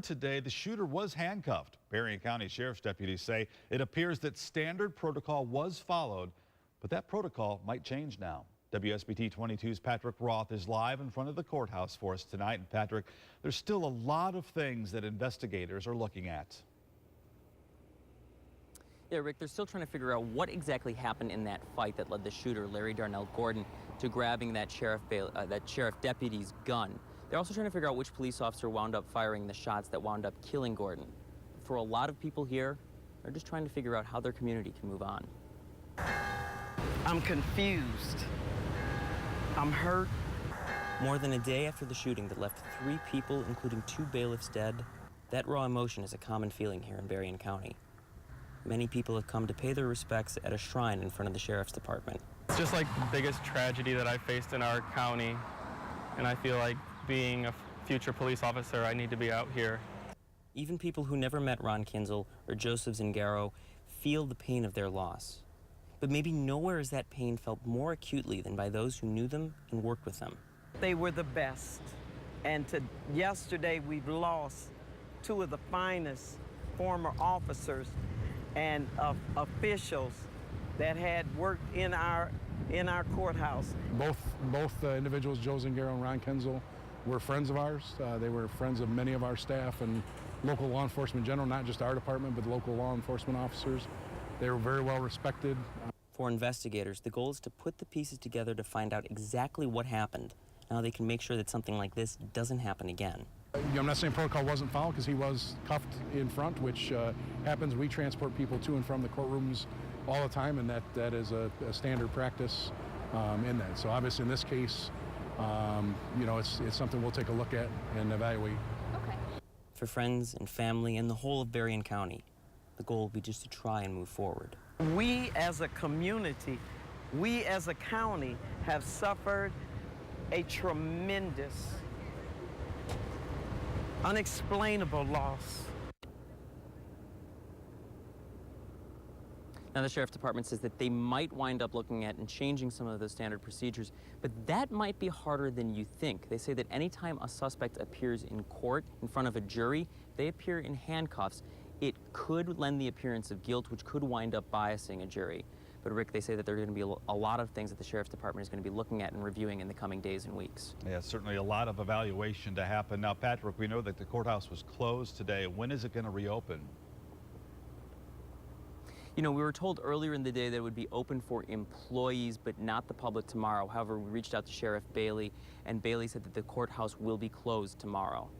Today, the shooter was handcuffed. Berrien County Sheriff's deputies say it appears that standard protocol was followed, but that protocol might change now. WSBT 22's Patrick Roth is live in front of the courthouse for us tonight. And Patrick, there's still a lot of things that investigators are looking at. Yeah, Rick, they're still trying to figure out what exactly happened in that fight that led the shooter, Larry Darnell Gordon, to grabbing that sheriff deputy's gun. They're also trying to figure out which police officer wound up firing the shots that wound up killing Gordon. For a lot of people here, they're just trying to figure out how their community can move on. I'm confused. I'm hurt. More than a day after the shooting that left 3 people, including 2 bailiffs, dead, that raw emotion is a common feeling here in Berrien County. Many people have come to pay their respects at a shrine in front of the sheriff's department. It's just like the biggest tragedy that I've faced in our county, and I feel like being a future police officer, I need to be out here. Even people who never met Ron Kinzel or Joseph Zingaro feel the pain of their loss. But maybe nowhere is that pain felt more acutely than by those who knew them and worked with them. They were the best. And yesterday we've lost 2 of the finest former officers and officials that had worked in our courthouse. Both individuals, Joe Zingaro and Ron Kinzel, were friends of ours. They were friends of many of our staff and local law enforcement in general, not just our department, but local law enforcement officers. They were very well respected. For investigators, the goal is to put the pieces together to find out exactly what happened. Now they can make sure that something like this doesn't happen again. I'm not saying protocol wasn't followed because he was cuffed in front, which happens. We transport people to and from the courtrooms all the time, and that is a standard practice in that. So obviously in this case, it's something we'll take a look at and evaluate. Okay. For friends and family and the whole of Berrien County, the goal will be just to try and move forward. We as a community, we as a county have suffered a tremendous, unexplainable loss. Now, the Sheriff's Department says that they might wind up looking at and changing some of those standard procedures, but that might be harder than you think. They say that anytime a suspect appears in court in front of a jury, they appear in handcuffs. It could lend the appearance of guilt, which could wind up biasing a jury. But Rick, they say that there are going to be a lot of things that the Sheriff's Department is going to be looking at and reviewing in the coming days and weeks. Yeah, certainly a lot of evaluation to happen. Now, Patrick, we know that the courthouse was closed today. When is it going to reopen? You know, we were told earlier in the day that it would be open for employees, but not the public tomorrow. However, we reached out to Sheriff Bailey, and Bailey said that the courthouse will be closed tomorrow.